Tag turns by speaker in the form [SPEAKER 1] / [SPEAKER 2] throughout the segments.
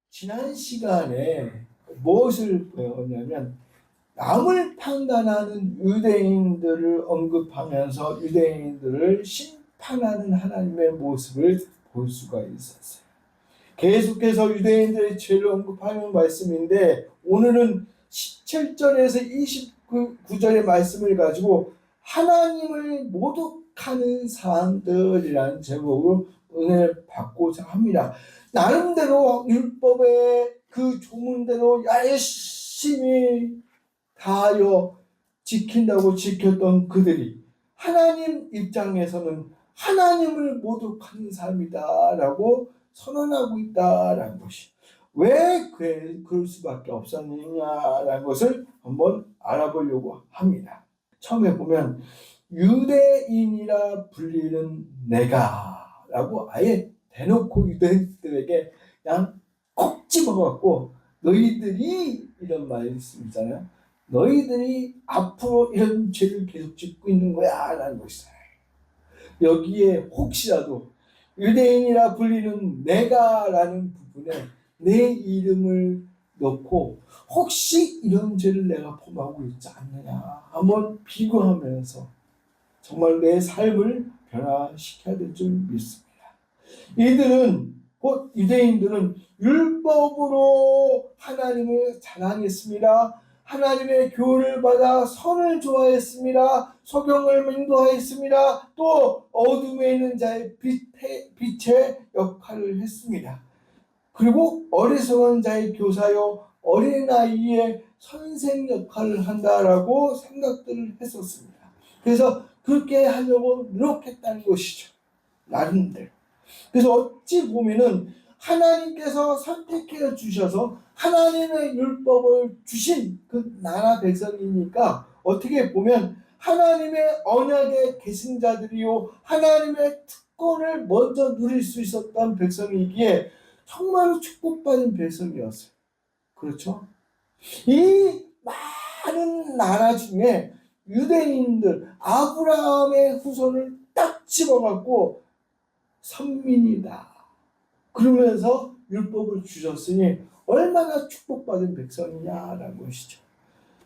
[SPEAKER 1] 지난 시간에 무엇을 배웠냐면 남을 판단하는 유대인들을 언급하면서 유대인들을 심판하는 하나님의 모습을 볼 수가 있었어요. 계속해서 유대인들의 죄를 언급하는 말씀인데 오늘은 17절에서 29절의 말씀을 가지고 하나님을 모독하는 사람들이라는 제목으로 은혜를 받고자 합니다. 나름대로 율법의 그 조문대로 열심히 다하여 지킨다고 지켰던 그들이 하나님 입장에서는 하나님을 모독하는 사람이다라고 선언하고 있다라는 것이 왜 그럴 수밖에 없었느냐라는 것을 한번 알아보려고 합니다. 처음에 보면 유대인이라 불리는 내가라고 아예 대놓고 유대인들에게 그냥 콕 집어갖고 너희들이 이런 말씀이잖아요. 너희들이 앞으로 이런 죄를 계속 짓고 있는 거야 라는 것이잖아요. 여기에 혹시라도 유대인이라 불리는 내가라는 부분에 내 이름을 넣고 혹시 이런 죄를 내가 범하고 있지 않느냐 한번 비교하면서 정말 내 삶을 변화시켜야 될 줄 믿습니다. 이들은 곧 유대인들은 율법으로 하나님을 자랑했습니다. 하나님의 교훈을 받아 선을 좋아했습니다. 소경을 인도하였습니다. 또 어둠에 있는 자의 빛의 역할을 했습니다. 그리고 어리석은 자의 교사요 어린아이의 선생 역할을 한다라고 생각들을 했었습니다. 그래서 그렇게 하려고 노력했다는 것이죠. 나름대로. 그래서 어찌 보면은 하나님께서 선택해 주셔서 하나님의 율법을 주신 그 나라 백성이니까 어떻게 보면 하나님의 언약의 계승자들이요 하나님의 특권을 먼저 누릴 수 있었던 백성이기에 정말로 축복받은 백성이었어요. 그렇죠? 이 많은 나라 중에 유대인들 아브라함의 후손을 딱 집어갖고 선민이다 그러면서 율법을 주셨으니 얼마나 축복받은 백성이냐라는 것이죠.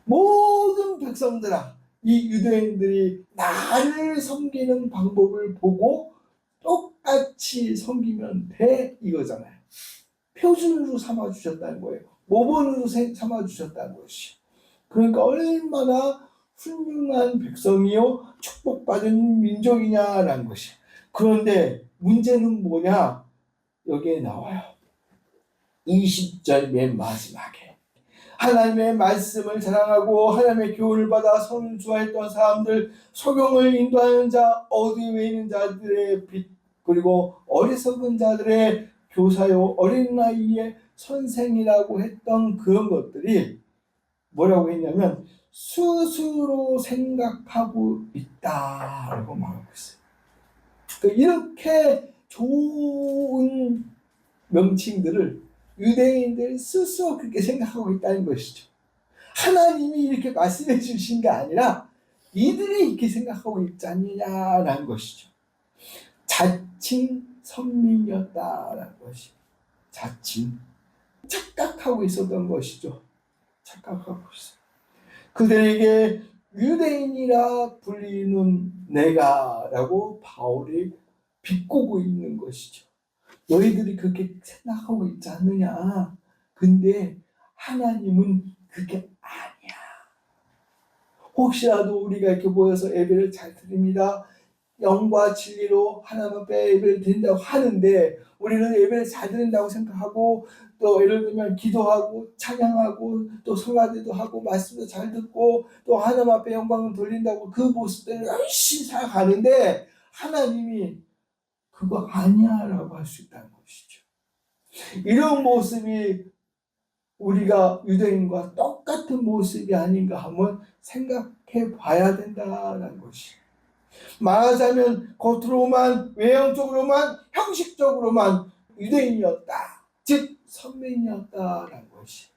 [SPEAKER 1] 모든 백성들아 이 유대인들이 나를 섬기는 방법을 보고 똑같이 섬기면 돼 이거잖아요. 표준으로 삼아주셨다는 거예요. 모본으로 삼아주셨다는 것이. 그러니까 얼마나 훌륭한 백성이요 축복받은 민족이냐라는 것이. 그런데 문제는 뭐냐? 여기에 나와요. 20절 맨 마지막에 하나님의 말씀을 자랑하고 하나님의 교훈을 받아 선을 좋아했던 사람들, 소경을 인도하는 자, 어둠에 있는 자들의 빛, 그리고 어리석은 자들의 교사요 어린 나이의 선생이라고 했던 그런 것들이 뭐라고 했냐면 스스로 생각하고 있다라고 말하고 있어요. 그러니까 이렇게 좋은 명칭들을 유대인들이 스스로 그렇게 생각하고 있다는 것이죠. 하나님이 이렇게 말씀해 주신 게 아니라 이들이 이렇게 생각하고 있지 않느냐라는 것이죠. 자칭 선민이었다라는 것이 자칭 착각하고 있었던 것이죠. 착각하고 있어요. 그들에게 유대인이라 불리는 내가라고 바울이 비꼬고 있는 것이죠. 너희들이 그렇게 생각하고 있지 않느냐. 근데 하나님은 그게 아니야. 혹시라도 우리가 이렇게 모여서 예배를 잘 드립니다. 영과 진리로 하나님 앞에 예배를 드린다고 하는데 우리는 예배를 잘 드린다고 생각하고 또 예를 들면 기도하고 찬양하고 또 성화대도 하고 말씀도 잘 듣고 또 하나님 앞에 영광을 돌린다고 그 모습들을 열심히 살아가는데 하나님이 그거 아니야 라고 할 수 있다는 것이죠. 이런 모습이 우리가 유대인과 똑같은 모습이 아닌가 한번 생각해 봐야 된다는 것이. 말하자면 겉으로만 외형적으로만 형식적으로만 유대인이었다. 즉 선민이었다라는 것이.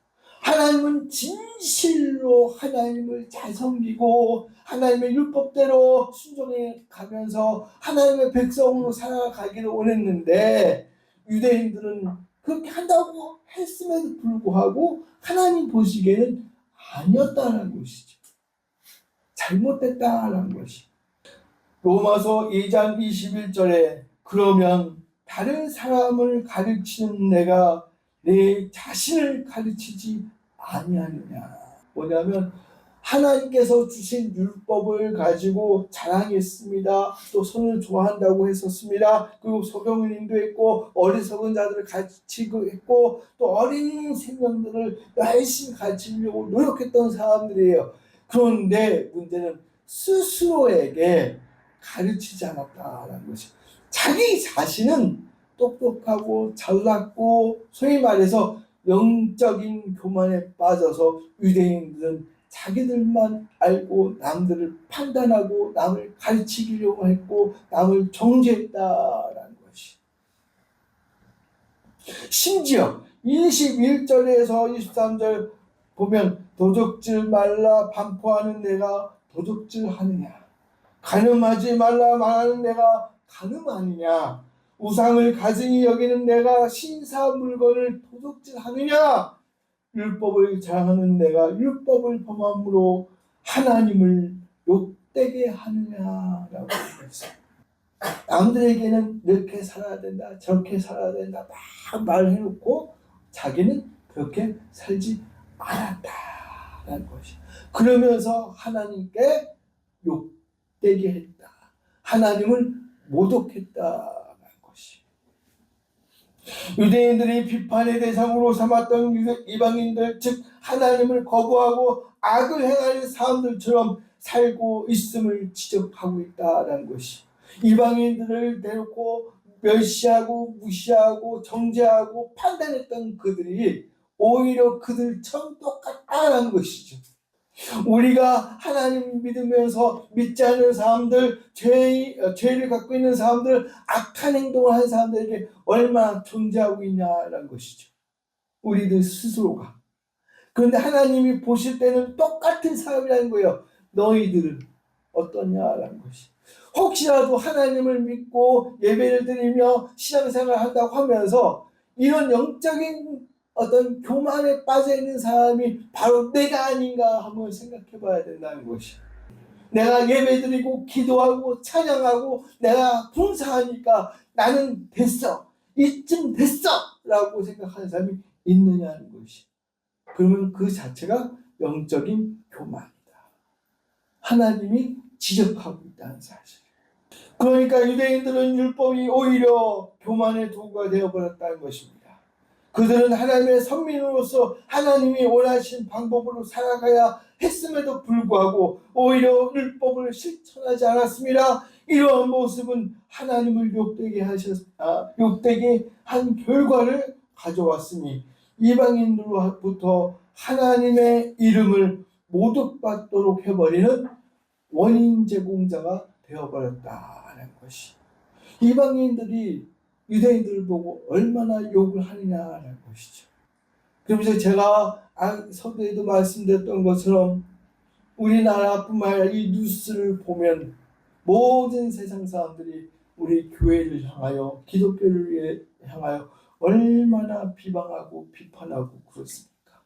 [SPEAKER 1] 하나님은 진실로 하나님을 잘 섬기고 하나님의 율법대로 순종해 가면서 하나님의 백성으로 살아가기를 원했는데 유대인들은 그렇게 한다고 했음에도 불구하고 하나님 보시기에는 아니었다는 것이죠. 잘못됐다는 것이. 로마서 2장 21절에 그러면 다른 사람을 가르치는 내가 내 자신을 가르치지 아니하느냐. 뭐냐면 하나님께서 주신 율법을 가지고 자랑했습니다. 또 선을 좋아한다고 했었습니다. 그리고 소경을 인도했고 어리석은 자들을 가르치고 했고 또 어린 생명들을 열심히 가르치려고 노력했던 사람들이에요. 그런데 문제는 스스로에게 가르치지 않았다는 것이. 자기 자신은 똑똑하고 잘났고 소위 말해서 영적인 교만에 빠져서 유대인들은 자기들만 알고 남들을 판단하고 남을 가르치려고 했고 남을 정죄했다라는 것이. 심지어 21절에서 23절 보면 도적질 말라 반포하는 내가 도적질하느냐, 간음하지 말라 말하는 내가 간음하느냐, 우상을 가증히 여기는 내가 신사 물건을 도둑질하느냐, 율법을 자랑하는 내가 율법을 범함으로 하나님을 욕되게 하느냐라고 했어요. 남들에게는 이렇게 살아야 된다, 저렇게 살아야 된다 막 말을 해놓고 자기는 그렇게 살지 않았다라는 것이. 그러면서 하나님께 욕되게 했다, 하나님을 모독했다라는 것이. 유대인들이 비판의 대상으로 삼았던 이방인들, 즉 하나님을 거부하고 악을 행하는 사람들처럼 살고 있음을 지적하고 있다는 것이. 이방인들을 대놓고 멸시하고 무시하고 정죄하고 판단했던 그들이 오히려 그들처럼 똑같다는 것이죠. 우리가 하나님 믿으면서 믿지 않는 사람들, 죄를 갖고 있는 사람들, 악한 행동을 하는 사람들에게 얼마나 존재하고 있냐는 것이죠. 우리들 스스로가. 그런데 하나님이 보실 때는 똑같은 사람이라는 거예요. 너희들은 어떠냐라는 것이. 혹시라도 하나님을 믿고 예배를 드리며 신앙생활을 한다고 하면서 이런 영적인 어떤 교만에 빠져있는 사람이 바로 내가 아닌가 한번 생각해 봐야 된다는 것이. 내가 예배드리고 기도하고 찬양하고 내가 봉사하니까 나는 됐어, 이쯤 됐어 라고 생각하는 사람이 있느냐는 것이. 그러면 그 자체가 영적인 교만이다, 하나님이 지적하고 있다는 사실. 그러니까 유대인들은 율법이 오히려 교만의 도구가 되어버렸다는 것입니다. 그들은 하나님의 선민으로서 하나님이 원하신 방법으로 살아가야 했음에도 불구하고 오히려 율법을 실천하지 않았습니다. 이러한 모습은 하나님을 욕되게 한 결과를 가져왔으니 이방인들로부터 하나님의 이름을 모독받도록 해버리는 원인 제공자가 되어버렸다는 것이. 이방인들이 유대인들을 보고 얼마나 욕을 하느냐는 것이죠. 그러면서 제가 서두에도 말씀드렸던 것처럼 우리나라뿐만 아니라 이 뉴스를 보면 모든 세상 사람들이 우리 교회를 향하여, 기독교를 향하여 얼마나 비방하고 비판하고 그렇습니까?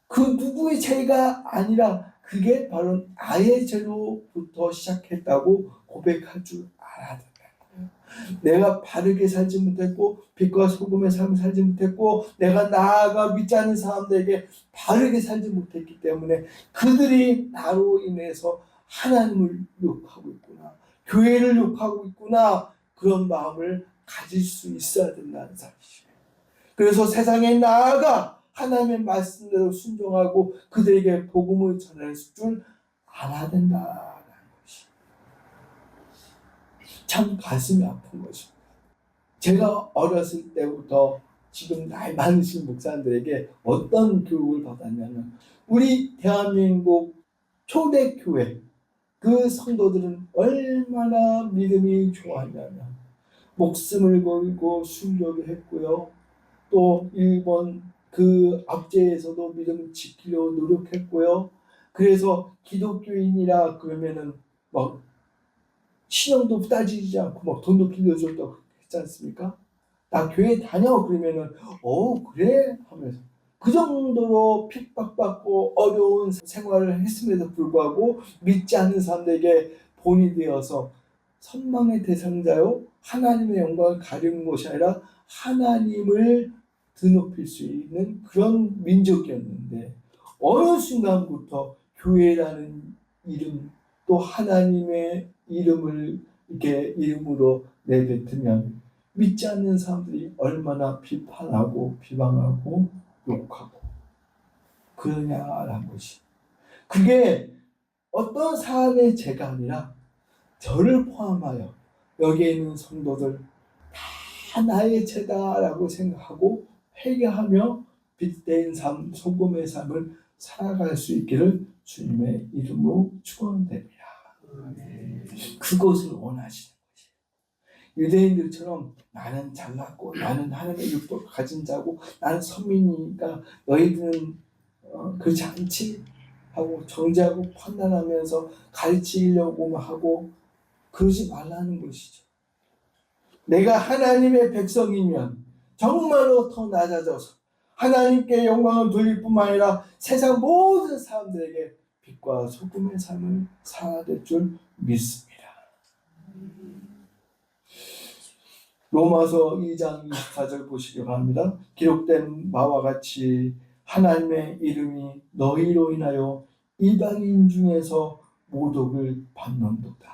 [SPEAKER 1] 그 누구의 죄가 아니라 그게 바로 나의 죄로부터 시작했다고 고백할 줄 알아야 된다. 내가 바르게 살지 못했고 빛과 소금의 삶을 살지 못했고 내가 나아가 믿지 않는 사람들에게 바르게 살지 못했기 때문에 그들이 나로 인해서 하나님을 욕하고 있구나, 교회를 욕하고 있구나, 그런 마음을 가질 수 있어야 된다는 사실이에요. 그래서 세상에 나아가 하나님의 말씀대로 순종하고 그들에게 복음을 전할 줄 알아야 된다. 참 가슴이 아픈 것입니다. 제가 어렸을 때부터 지금 나이 많으신 목사님들에게 어떤 교육을 받았냐면 우리 대한민국 초대교회 그 성도들은 얼마나 믿음이 좋았냐면 목숨을 걸고 순교를 했고요. 또 일본 그 압제에서도 믿음을 지키려고 노력했고요. 그래서 기독교인이라 그러면은 막 신앙도 따지지 않고 막 돈도 빌려줬다고 했지 않습니까? 나 교회 다녀 그러면은 그래 하면서 그 정도로 핍박받고 어려운 생활을 했음에도 불구하고 믿지 않는 사람들에게 본이 되어서 선망의 대상자요 하나님의 영광을 가리는 것이 아니라 하나님을 드높일 수 있는 그런 민족이었는데 어느 순간부터 교회라는 이름 또 하나님의 이름을 이렇게 이름으로 내뱉으면 믿지 않는 사람들이 얼마나 비판하고 비방하고 욕하고 그러냐라는 것이 그게 어떤 사람의 죄가 아니라 저를 포함하여 여기에 있는 성도들 다 나의 죄다라고 생각하고 회개하며 빛된 삶, 소금의 삶을 살아갈 수 있기를 주님의 이름으로 축원드립니다. 그것을 원하시는 거지. 유대인들처럼 나는 잘났고 나는 하나님의 율법을 가진 자고 나는 선민이니까 너희들은 그렇지 않지 하고 정죄하고 판단하면서 가르치려고 하고 그러지 말라는 것이죠. 내가 하나님의 백성이면 정말로 더 낮아져서 하나님께 영광을 돌릴 뿐만 아니라 세상 모든 사람들에게 빛과 소금의 삶을 살아야 될 줄 믿습니다. 로마서 2장 24절 보시기 바랍니다. 기록된 바와 같이 하나님의 이름이 너희로 인하여 이방인 중에서 모독을 받는도다.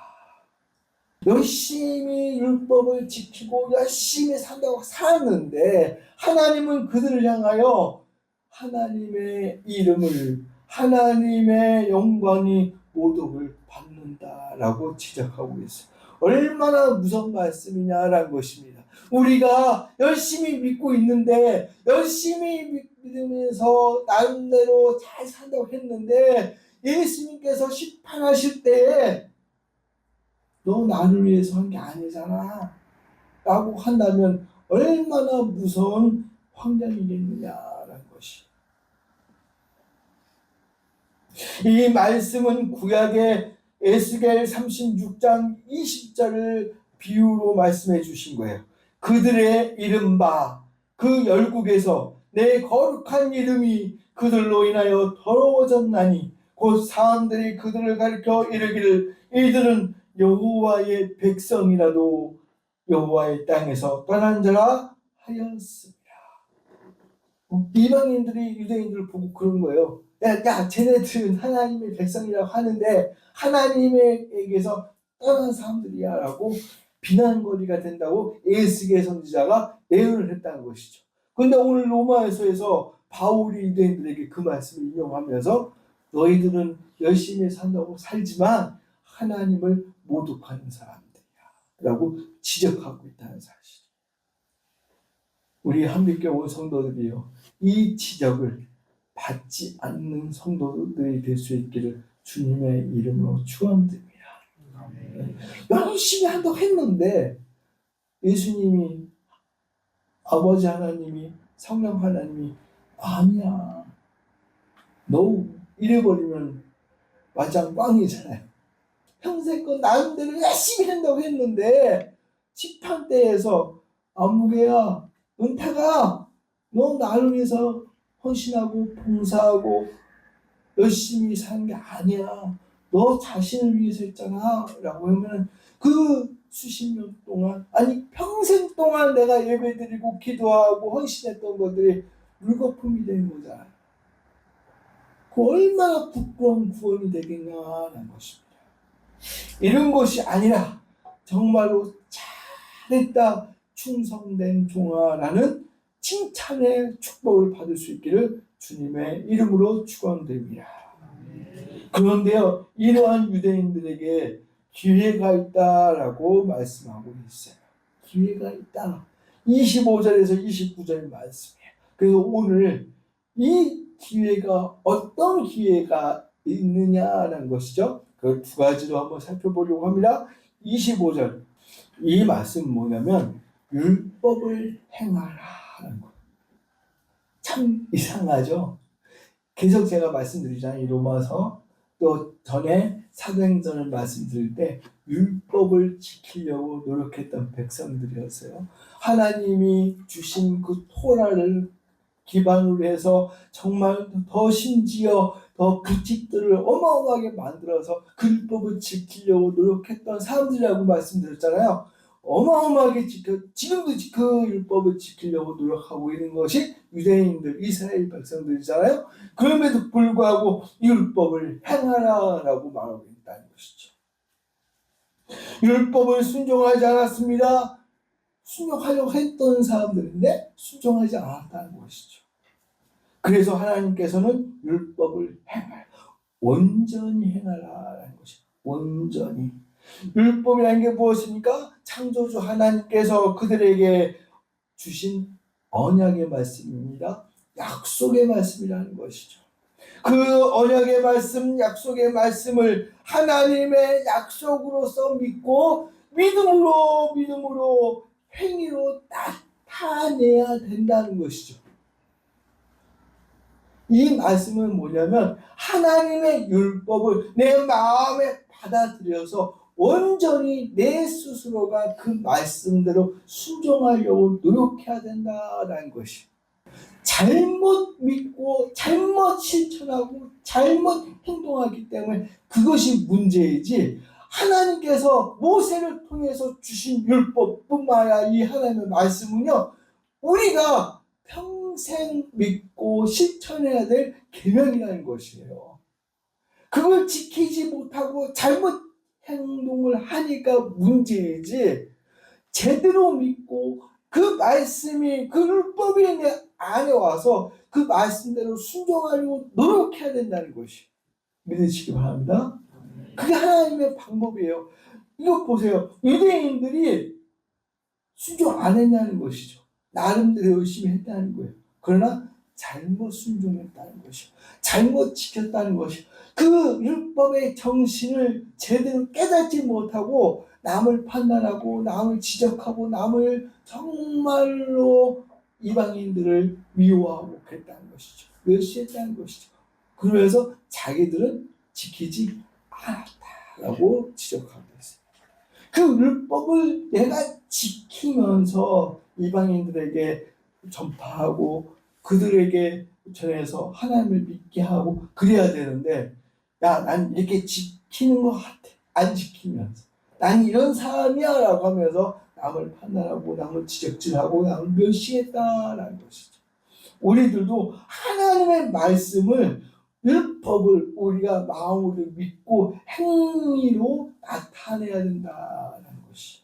[SPEAKER 1] 열심히 율법을 지키고 열심히 산다고 살았는데 하나님은 그들을 향하여 하나님의 이름을 하나님의 영광이 모독을 받는다라고 지적하고 있어요. 얼마나 무서운 말씀이냐라는 것입니다. 우리가 열심히 믿고 있는데 열심히 믿으면서 나름대로 잘 산다고 했는데 예수님께서 심판하실 때에 너 나를 위해서 한 게 아니잖아 라고 한다면 얼마나 무서운 환경이겠느냐라는 것이. 이 말씀은 구약의 에스겔 36장 20절을 비유로 말씀해 주신 거예요. 그들의 이른바 그 열국에서 내 거룩한 이름이 그들로 인하여 더러워졌나니 곧 사람들이 그들을 가리켜 이르기를 이들은 여호와의 백성이라도 여호와의 땅에서 떠난 자라 하였습니다. 이방인들이 유대인들을 보고 그런 거예요. 야, 쟤네들은 하나님의 백성이라고 하는데 하나님에게서 떠난 사람들이야 라고 비난거리가 된다고 에스겔 선지자가 예언을 했다는 것이죠. 그런데 오늘 로마에서에서 바울이 유대인들에게 그 말씀을 인용하면서 너희들은 열심히 산다고 살지만 하나님을 모독하는 사람들이야 라고 지적하고 있다는 사실. 우리 한빛교회 성도들이요, 이 지적을 받지 않는 성도들이 될 수 있기를 주님의 이름으로 축원드립니다. 열심히 한다고 했는데 예수님이 아버지 하나님이 성령 하나님이 아니야 너 이래버리면 완전 꽝이잖아요. 평생껏 나름대로 열심히 한다고 했는데 심판 때에서 아무개야 은퇴가 너 나를 위해서 헌신하고 봉사하고 열심히 사는 게 아니야. 너 자신을 위해서 했잖아 라고 하면 그 수십 년 동안 아니 평생 동안 내가 예배드리고 기도하고 헌신했던 것들이 물거품이 되는 거잖아요. 그 얼마나 부끄러운 구원이 되겠냐는 것입니다. 이런 것이 아니라 정말로 잘했다 충성된 종아라는 칭찬의 축복을 받을 수 있기를 주님의 이름으로 축원드립니다. 그런데요, 이러한 유대인들에게 기회가 있다라고 말씀하고 있어요. 기회가 있다. 25절에서 29절 말씀이에요. 그래서 오늘 이 기회가 어떤 기회가 있느냐라는 것이죠. 그 두 가지로 한번 살펴보려고 합니다. 25절. 이 말씀은 뭐냐면 율법을 행하라는 거. 참 이상하죠. 계속 제가 말씀드리잖아요. 이 로마서 또 전에 사도행전을 말씀드릴 때 율법을 지키려고 노력했던 백성들이었어요. 하나님이 주신 그 토라를 기반으로 해서 정말 더 심지어 더 규칙들을 어마어마하게 만들어서 그 율법을 지키려고 노력했던 사람들이라고 말씀드렸잖아요. 어마어마하게 지금도 그 율법을 지키려고 노력하고 있는 것이 유대인들, 이스라엘 백성들이잖아요. 그럼에도 불구하고 율법을 행하라라고 말하고 있다는 것이죠. 율법을 순종하지 않았습니다. 순종하려고 했던 사람들인데 순종하지 않았다는 것이죠. 그래서 하나님께서는 율법을 행하라, 온전히 행하라라는 것이 온전히. 율법이라는 게 무엇입니까? 창조주 하나님께서 그들에게 주신 언약의 말씀입니다. 약속의 말씀이라는 것이죠. 그 언약의 말씀, 약속의 말씀을 하나님의 약속으로서 믿고 믿음으로 행위로 나타내야 된다는 것이죠. 이 말씀은 뭐냐면 하나님의 율법을 내 마음에 받아들여서 온전히 내 스스로가 그 말씀대로 순종하려고 노력해야 된다는 것이. 잘못 믿고 잘못 실천하고 잘못 행동하기 때문에 그것이 문제이지, 하나님께서 모세를 통해서 주신 율법뿐만 아니라 이 하나님의 말씀은요, 우리가 평생 믿고 실천해야 될 계명이라는 것이에요. 그걸 지키지 못하고 잘못 행동을 하니까 문제이지, 제대로 믿고 그 말씀이, 그 율법이 내 안에 와서 그 말씀대로 순종하려고 노력해야 된다는 것이, 믿으시기 바랍니다. 그게 하나님의 방법이에요. 이거 보세요. 유대인들이 순종 안 했냐는 것이죠. 나름대로 열심히 했다는 거예요. 그러나 잘못 순종했다는 것이요, 잘못 지켰다는 것이요, 그 율법의 정신을 제대로 깨닫지 못하고 남을 판단하고 남을 지적하고 남을 정말로 이방인들을 미워하고 그랬다는 것이죠. 멸시했다는 것이죠. 그래서 자기들은 지키지 않았다라고 지적하고 있어요. 그 율법을 내가 지키면서 이방인들에게 전파하고 그들에게 전해서 하나님을 믿게 하고 그래야 되는데, 야, 난 이렇게 지키는 것 같아, 안 지키면서 난 이런 사람이야 라고 하면서 남을 판단하고 남을 지적질하고 남을 멸시했다라는 것이죠. 우리들도 하나님의 말씀을, 율법을 우리가 마음으로 믿고 행위로 나타내야 된다는 것이.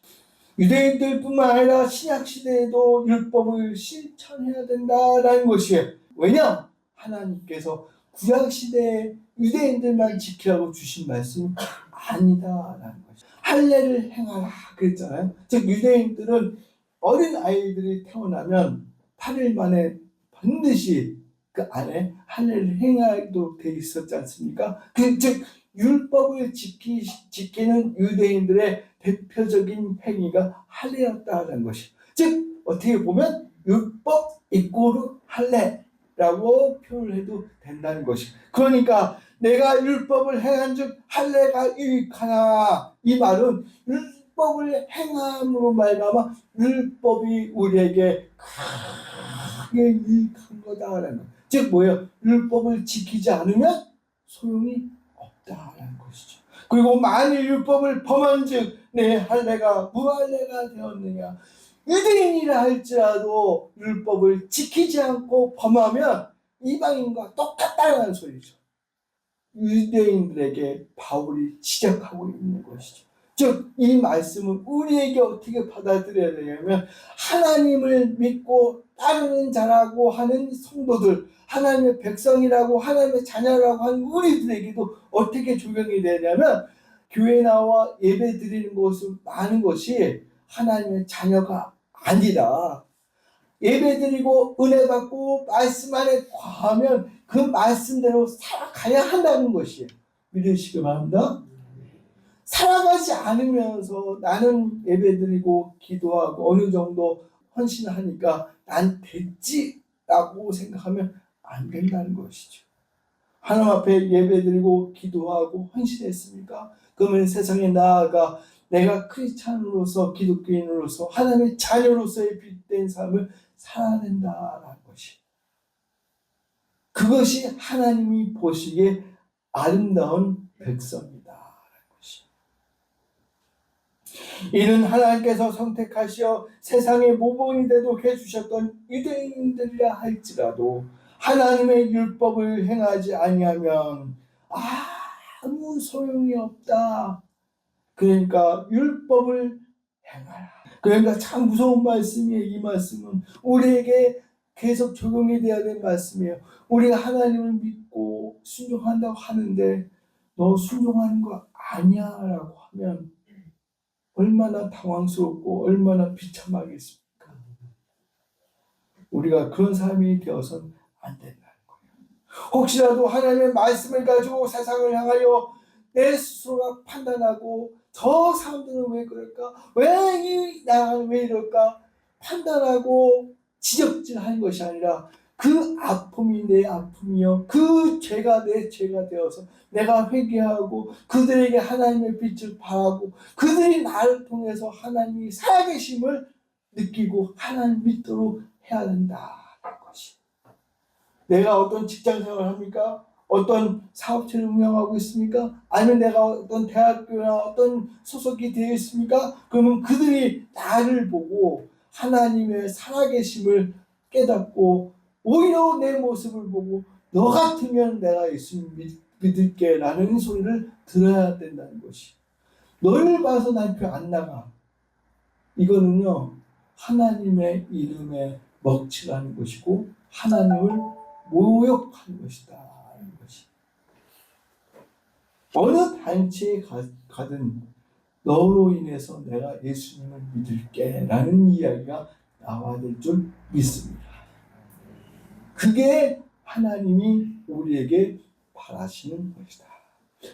[SPEAKER 1] 유대인들뿐만 아니라 신약시대에도 율법을 실천해야 된다는 것이에요. 왜냐? 하나님께서 구약시대에 유대인들만 지키라고 주신 말씀이 아니다라는 것이죠. 할례를 행하라 그랬잖아요. 즉 유대인들은 어린 아이들이 태어나면 8일 만에 반드시 그 안에 할례를 행하도록 되어 있었지 않습니까? 즉 율법을 지키는 유대인들의 대표적인 행위가 할례였다는 것이. 즉 어떻게 보면 율법 이꼬르 할례라고 표현을 해도 된다는 것이. 그러니까 내가 율법을 행한즉 할례가 유익하나, 이 말은 율법을 행함으로 말미암아 율법이 우리에게 크게 유익한 거다라는 것. 즉 뭐예요? 율법을 지키지 않으면 소용이 없다라는 것이죠. 그리고 만일 율법을 범한즉 내 할례가 무할례가 되었느냐. 유대인이라 할지라도 율법을 지키지 않고 범하면 이방인과 똑같다는 소리죠. 유대인들에게 바울이 지적하고 있는 것이죠. 즉 이 말씀은 우리에게 어떻게 받아들여야 되냐면, 하나님을 믿고 따르는 자라고 하는 성도들, 하나님의 백성이라고 하나님의 자녀라고 하는 우리들에게도 어떻게 적용이 되냐면, 교회 나와 예배 드리는 것은 많은 것이 하나님의 자녀가 아니라, 예배 드리고 은혜 받고 말씀 안에 거하면 그 말씀대로 살아가야 한다는 것이에요. 믿으시기 바랍니다. 살아가지 않으면서 나는 예배 드리고 기도하고 어느 정도 헌신하니까 난 됐지라고 생각하면 안 된다는 것이죠. 하나님 앞에 예배드리고 기도하고 헌신했습니까? 그러면 세상에 나아가 내가 크리스찬으로서 기독교인으로서 하나님의 자녀로서의 빛된 삶을 살아야 된다는 것이, 그것이 하나님이 보시기에 아름다운 백성이다. 이는 하나님께서 선택하시어 세상의 모범이 되도록 해주셨던 유대인들이라 할지라도 하나님의 율법을 행하지 아니하면 아무 소용이 없다. 그러니까 율법을 행하라. 그러니까 참 무서운 말씀이에요. 이 말씀은 우리에게 계속 적용이 되어야 될 말씀이에요. 우리가 하나님을 믿고 순종한다고 하는데 너 순종하는 거 아니야 라고 하면 얼마나 당황스럽고 얼마나 비참하겠습니까? 우리가 그런 삶이 되어서는 안 된다는 거예요. 혹시라도 하나님의 말씀을 가지고 세상을 향하여 내 스스로가 판단하고 저 사람들은 왜 그럴까? 나는 왜 이럴까? 판단하고 지적질하는 것이 아니라 그 아픔이 내 아픔이요, 그 죄가 내 죄가 되어서 내가 회개하고 그들에게 하나님의 빛을 바라고 그들이 나를 통해서 하나님이 살아계심을 느끼고 하나님 믿도록 해야 된다는 것이. 내가 어떤 직장생활을 합니까? 어떤 사업체를 운영하고 있습니까? 아니면 내가 어떤 대학교나 어떤 소속이 되어 있습니까? 그러면 그들이 나를 보고 하나님의 살아계심을 깨닫고 오히려 내 모습을 보고 너 같으면 내가 예수님 믿을게 라는 소리를 들어야 된다는 것이. 너를 봐서 난 그 안 나가. 이거는요, 하나님의 이름에 먹칠하는 것이고 하나님을 모욕하는 것이다. 하는 것이. 어느 단체에 가든 너로 인해서 내가 예수님을 믿을게 라는 이야기가 나와야 될 줄 믿습니다. 그게 하나님이 우리에게 바라시는 것이다.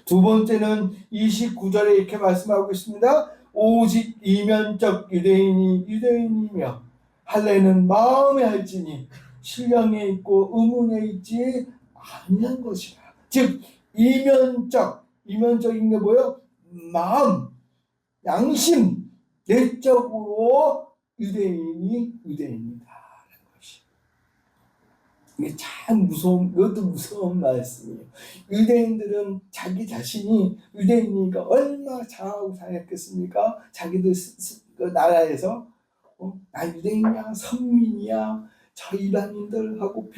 [SPEAKER 1] 두 번째는 29절에 이렇게 말씀하고 있습니다. 오직 이면적 유대인이며 할례는 마음에 할지니 신령에 있고 의문에 있지 아니한 것이라. 즉 이면적인 게 뭐예요? 마음, 양심, 내적으로 유대인이다. 이게 참 이것도 무서운 말씀이에요. 유대인들은 자기 자신이 유대인이니까 얼마나 잘하고 다녔겠습니까? 자기들 그 나라에서 나 유대인이야, 선민이야, 저 이방인들하고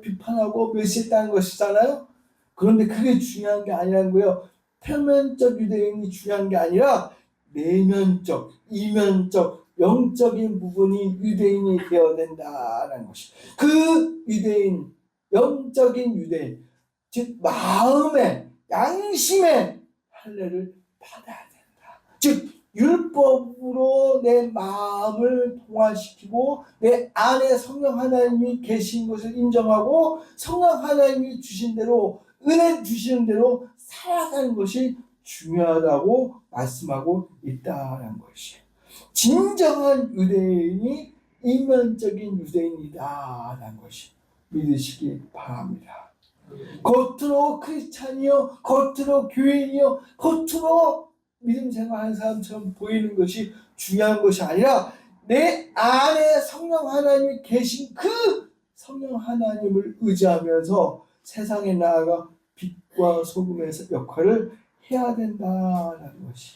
[SPEAKER 1] 비판하고 멸시했다는 것이잖아요. 그런데 그게 중요한 게 아니라는 거예요. 표면적 유대인이 중요한 게 아니라 내면적, 이면적, 영적인 부분이 유대인이 되어야 된다는 것이. 그 유대인, 영적인 유대인, 즉 마음의, 양심의 할례를 받아야 된다. 즉 율법으로 내 마음을 통화시키고 내 안에 성령 하나님이 계신 것을 인정하고 성령 하나님이 주신 대로, 은혜 주시는 대로 살아가는 것이 중요하다고 말씀하고 있다는 것이. 진정한 유대인이 이면적인 유대인이다라는 것이 믿으시기 바랍니다. 겉으로 크리스찬이요, 겉으로 교인이요, 겉으로 믿음 생활하는 사람처럼 보이는 것이 중요한 것이 아니라 내 안에 성령 하나님이 계신 그 성령 하나님을 의지하면서 세상에 나아가 빛과 소금의 역할을 해야 된다는 것이.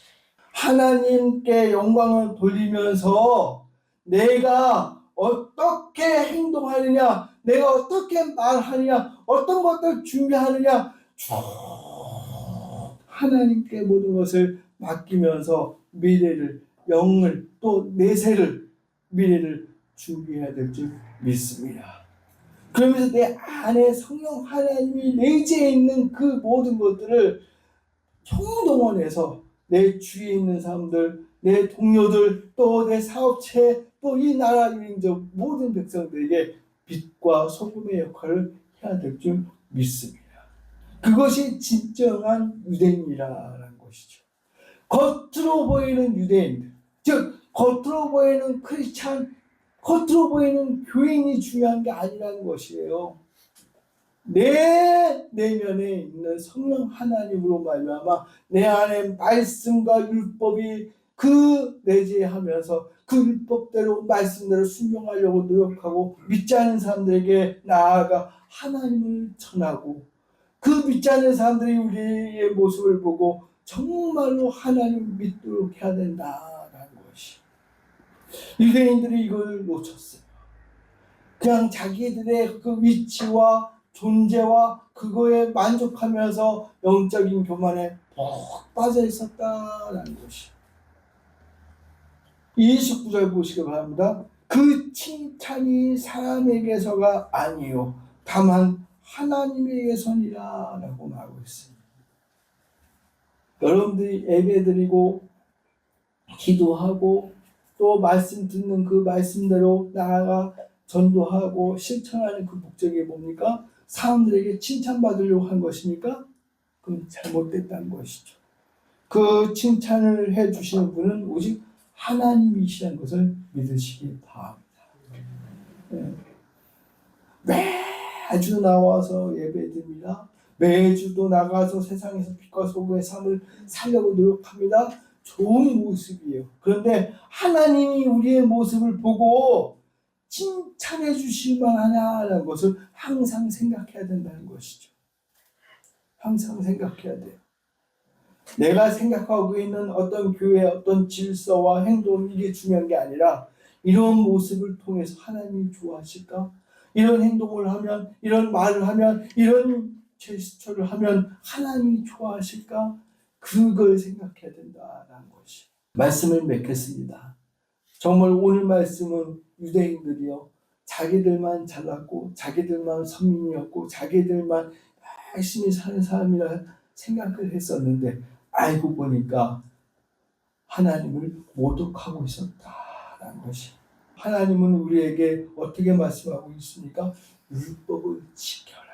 [SPEAKER 1] 하나님께 영광을 돌리면서 내가 어떻게 행동하느냐, 내가 어떻게 말하느냐, 어떤 것들 준비하느냐, 하나님께 모든 것을 맡기면서 미래를, 영을, 또 내세를, 미래를 준비해야 될 줄 믿습니다. 그러면서 내 안에 성령 하나님이 내재해 있는 그 모든 것들을 총동원해서 내 주위에 있는 사람들, 내 동료들, 또 내 사업체, 또 이 나라 민족 모든 백성들에게 빛과 소금의 역할을 해야 될 줄 믿습니다. 그것이 진정한 유대인이라는 것이죠. 겉으로 보이는 유대인들, 즉 겉으로 보이는 크리스찬, 겉으로 보이는 교인이 중요한 게 아니라는 것이에요. 내 내면에 있는 성령 하나님으로 말미암아 내 안에 말씀과 율법이 그 내재하면서 그 율법대로 말씀대로 순종하려고 노력하고 믿지 않은 사람들에게 나아가 하나님을 전하고 그 믿지 않는 사람들이 우리의 모습을 보고 정말로 하나님을 믿도록 해야 된다라는 것이. 유대인들이 이걸 놓쳤어요. 그냥 자기들의 그 위치와 존재와 그거에 만족하면서 영적인 교만에 푹 빠져 있었다라는 것이. 29절 보시기 바랍니다. 그 칭찬이 사람에게서가 아니요 다만 하나님에게서니라 라고 말하고 있습니다. 여러분들이 예배드리고 기도하고 또 말씀 듣는 그 말씀대로 나아가 전도하고 실천하는 그 목적이 뭡니까? 사람들에게 칭찬받으려고 한 것입니까? 그럼 잘못됐다는 것이죠. 그 칭찬을 해주시는 분은 오직 하나님이시라는 것을 믿으시기 바랍니다. 네. 매주 나와서 예배드립니다. 매주도 나가서 세상에서 빛과 소금의 삶을 살려고 노력합니다. 좋은 모습이에요. 그런데 하나님이 우리의 모습을 보고 칭찬해 주실 만하냐는 것을 항상 생각해야 된다는 것이죠. 항상 생각해야 돼요. 내가 생각하고 있는 어떤 교회의 어떤 질서와 행동 이게 중요한 게 아니라 이런 모습을 통해서 하나님이 좋아하실까? 이런 행동을 하면, 이런 말을 하면, 이런 제스처를 하면 하나님이 좋아하실까? 그걸 생각해야 된다는 것이. 말씀을 맺겠습니다. 정말 오늘 말씀은 유대인들이요. 자기들만 잘났고 자기들만 선민이었고 자기들만 열심히 사는 사람이라 생각을 했었는데 알고 보니까 하나님을 모독하고 있었다라는 것이. 하나님은 우리에게 어떻게 말씀하고 있습니까? 율법을 지켜라.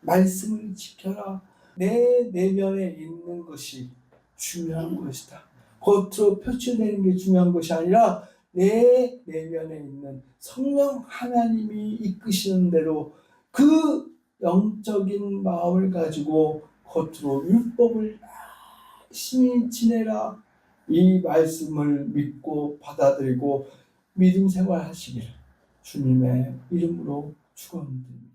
[SPEAKER 1] 말씀을 지켜라. 내 내면에 있는 것이 중요한 것이다. 겉으로 표출되는 게 중요한 것이 아니라 내 내면에 있는 성령 하나님이 이끄시는 대로 그 영적인 마음을 가지고 겉으로 율법을 열심히 지내라. 이 말씀을 믿고 받아들이고 믿음 생활하시길 주님의 이름으로 축원드립니다.